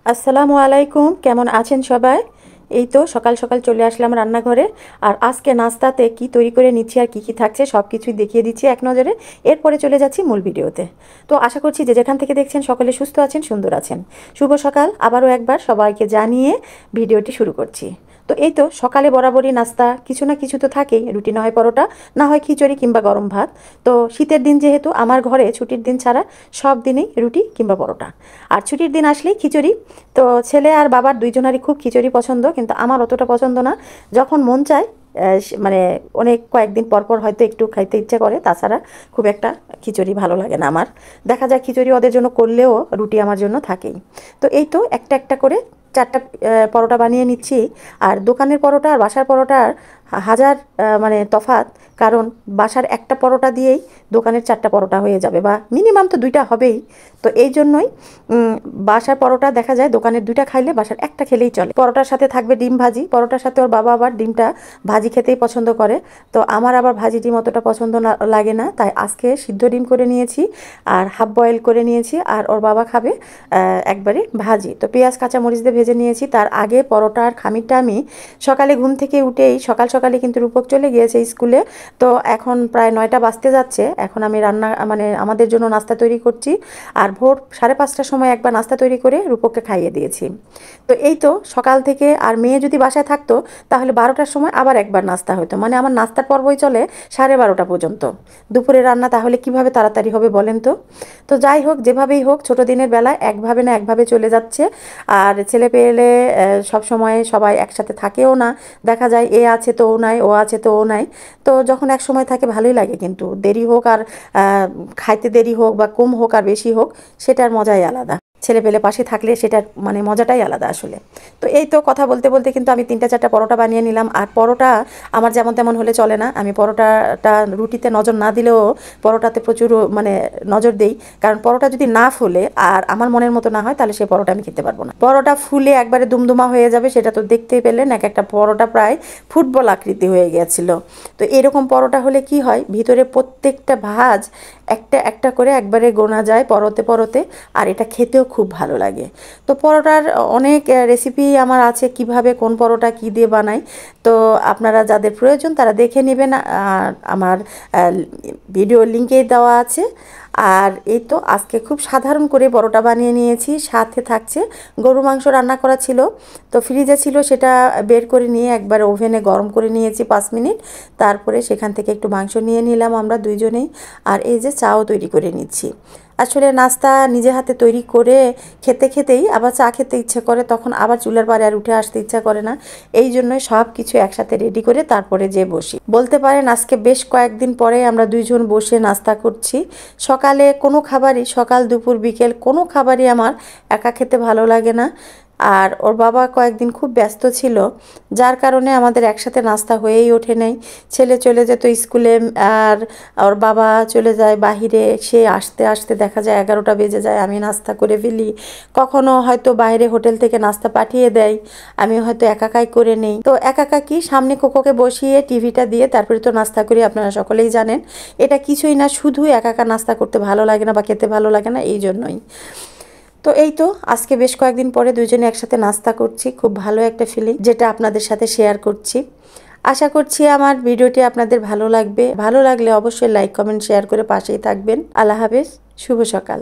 আসসালামু আলাইকুম, কেমন আছেন সবাই? এই তো সকাল সকাল চলে আসলাম রান্নাঘরে। আর আজকে নাস্তাতে কি তৈরি করে নিচ্ছি আর কি কি থাকছে সব কিছুই দেখিয়ে দিচ্ছি এক নজরে। এরপরে চলে যাচ্ছি মূল ভিডিওতে। তো আশা করছি যে যেখান থেকে দেখছেন সকলে সুস্থ আছেন, সুন্দর আছেন। শুভ সকাল আবারও একবার সবাইকে জানিয়ে ভিডিওটি শুরু করছি। তো এই তো সকালে বরাবরই নাস্তা কিছু না কিছু তো থাকেই, রুটি না হয় পরোটা, না হয় খিচুড়ি কিংবা গরম ভাত। তো শীতের দিন যেহেতু আমার ঘরে ছুটির দিন ছাড়া সব দিনেই রুটি কিংবা পরোটা, আর ছুটির দিন আসলেই খিচুড়ি। তো ছেলে আর বাবার দুইজনারই খুব খিচুড়ি পছন্দ, কিন্তু আমার অতটা পছন্দ না। যখন মন চায় মানে অনেক কয়েকদিন পর পর হয়তো একটু খাইতে ইচ্ছে করে, তাছাড়া খুব একটা খিচুড়ি ভালো লাগে না আমার। দেখা যায় খিচুড়ি ওদের জন্য করলেও রুটি আমার জন্য থাকেই। তো এই তো একটা একটা করে চারটা পরোটা বানিয়ে নিচ্ছি। আর দোকানের পরোটা আর বাসার পরোটার হাজার মানে তফাৎ। কারণ বাসার একটা পরোটা দিয়েই দোকানের চারটা পরোটা হয়ে যাবে, বা মিনিমাম তো দুইটা হবেই। তো এই জন্যই বাসার পরোটা দেখা যায় দোকানের দুইটা খাইলে বাসার একটা খেলেই চলে। পরোটার সাথে থাকবে ডিম ভাজি, পরোটার সাথে ওর বাবা আবার ডিমটা ভাজি খেতেই পছন্দ করে। তো আমার আবার ভাজি ডিম অতটা পছন্দ লাগে না, তাই আজকে সিদ্ধ ডিম করে নিয়েছি আর হাফ বয়েল করে নিয়েছি। আর ওর বাবা খাবে একবারে ভাজি। তো পেঁয়াজ কাঁচামরিচ দিয়ে ভেজে নিয়েছি। তার আগে পরোটার খামিরটা আমি সকালে ঘুম থেকে উঠেই সকাল সকালে কিন্তু রূপক চলে গিয়েছে স্কুলে। তো এখন প্রায় 9টা বাজতে যাচ্ছে, এখন আমি রান্না মানে আমাদের জন্য নাস্তা তৈরি করছি। আর ভোর 5:30টার সময় একবার নাস্তা তৈরি করে রূপককে খাইয়ে দিয়েছি। তো এই তো সকাল থেকে, আর মেয়ে যদি বাসায় থাকতো তাহলে 12টার সময় আবার একবার নাস্তা হতো, মানে আমার নাস্তার পর্বই চলে 12:30 পর্যন্ত। দুপুরে রান্না তাহলে কিভাবে তাড়াতাড়ি হবে বলেন তো? তো যাই হোক, যেভাবেই হোক ছোট দিনের বেলায় একভাবে না একভাবে চলে যাচ্ছে। আর ছেলে পেলে সব সময় সবাই একসাথে থাকেও না, দেখা যায় এ আছে তো ও নাই, ও আছে তো ও নাই। তো যখন এক সময় থাকে ভালোই লাগে, কিন্তু দেরি হোক আর খাইতে দেরি হোক বা কম হোক আর বেশি হোক, সেটার মজাই আলাদা। ছেলে পেলে পাশে থাকলে সেটার মানে মজাটাই আলাদা আসলে। তো এই তো কথা বলতে বলতে কিন্তু আমি 3টা 4টা পরোটা বানিয়ে নিলাম। আর পরোটা আমার যেমন তেমন হলে চলে না, আমি পরোটাটা রুটিতে নজর না দিলেও পরোটাতে প্রচুর মানে নজর দেই। কারণ পরোটা যদি না ফুলে আর আমার মনের মতো না হয়, তাহলে সেই পরোটা আমি খেতে পারবো না। পরোটা ফুলে একবারে দুমদুমা হয়ে যাবে, সেটা তো দেখতেই পেলেন। এক একটা পরোটা প্রায় ফুটবল আকৃতি হয়ে গিয়েছিল। তো এরকম পরোটা হলে কি হয়, ভিতরে প্রত্যেকটা ভাঁজ একটা একটা করে একবারে গোনা যায় পরতে পরতে, আর এটা খেতেও খুব ভালো লাগে। তো পরোটার অনেক রেসিপি আমার আছে, কিভাবে কোন পরোটা কী দিয়ে বানাই। তো আপনারা যাদের প্রয়োজন তারা দেখে নেবেন, আর আমার ভিডিও লিঙ্কেই দেওয়া আছে। আর এই তো আজকে খুব সাধারণ করে পরোটা বানিয়ে নিয়েছি, সাথে থাকছে গরু মাংস রান্না করা ছিল। তো ফ্রিজে ছিল, সেটা বের করে নিয়ে একবার ওভেনে গরম করে নিয়েছি 5 মিনিট। তারপরে সেখান থেকে একটু মাংস নিয়ে নিলাম আমরা দুইজনেই। আর এই যে চাও তৈরি করে নিচ্ছি। আসলে নাস্তা নিজে হাতে তৈরি করে খেতে খেতেই আবার চা খেতে ইচ্ছে করে, তখন আবার চুলার পাড়ে আর উঠে আসতে ইচ্ছা করে না। এই জন্যই সব কিছু একসাথে রেডি করে তারপরে যে বসি। বলতে পারেন আজকে বেশ কয়েকদিন পরে আমরা দুইজন বসে নাস্তা করছি। সকালে কোনো খাবারই, সকাল দুপুর বিকেল কোনো খাবারই আমার একা খেতে ভালো লাগে না। আর ওর বাবা কয়েকদিন খুব ব্যস্ত ছিল, যার কারণে আমাদের একসাথে নাস্তা হয়েই ওঠে নাই। ছেলে চলে যেত স্কুলে, আর ওর বাবা চলে যায় বাহিরে, সে আসতে আসতে দেখা যায় 11টা বেজে যায়, আমি নাস্তা করে ফেলি। কখনো হয়তো বাইরে হোটেল থেকে নাস্তা পাঠিয়ে দেয়, আমি হয়তো একাকাই করে নেই। তো একাকা কি, সামনে কোকোকে বসিয়ে টিভিটা দিয়ে তারপরে তো নাস্তা করি, আপনারা সকলেই জানেন। এটা কিছুই না, শুধু একাকা নাস্তা করতে ভালো লাগে না বা খেতে ভালো লাগে না, এই জন্যই। তো এই তো আজকে বেশ কয়েকদিন পরে দুইজনে একসাথে নাস্তা করছি, খুব ভালো একটা ফিলিং, যেটা আপনাদের সাথে শেয়ার করছি। আশা করছি আমার ভিডিওটি আপনাদের ভালো লাগবে। ভালো লাগলে অবশ্যই লাইক কমেন্ট শেয়ার করে পাশেই থাকবেন। আল্লাহ হাফেজ, শুভ সকাল।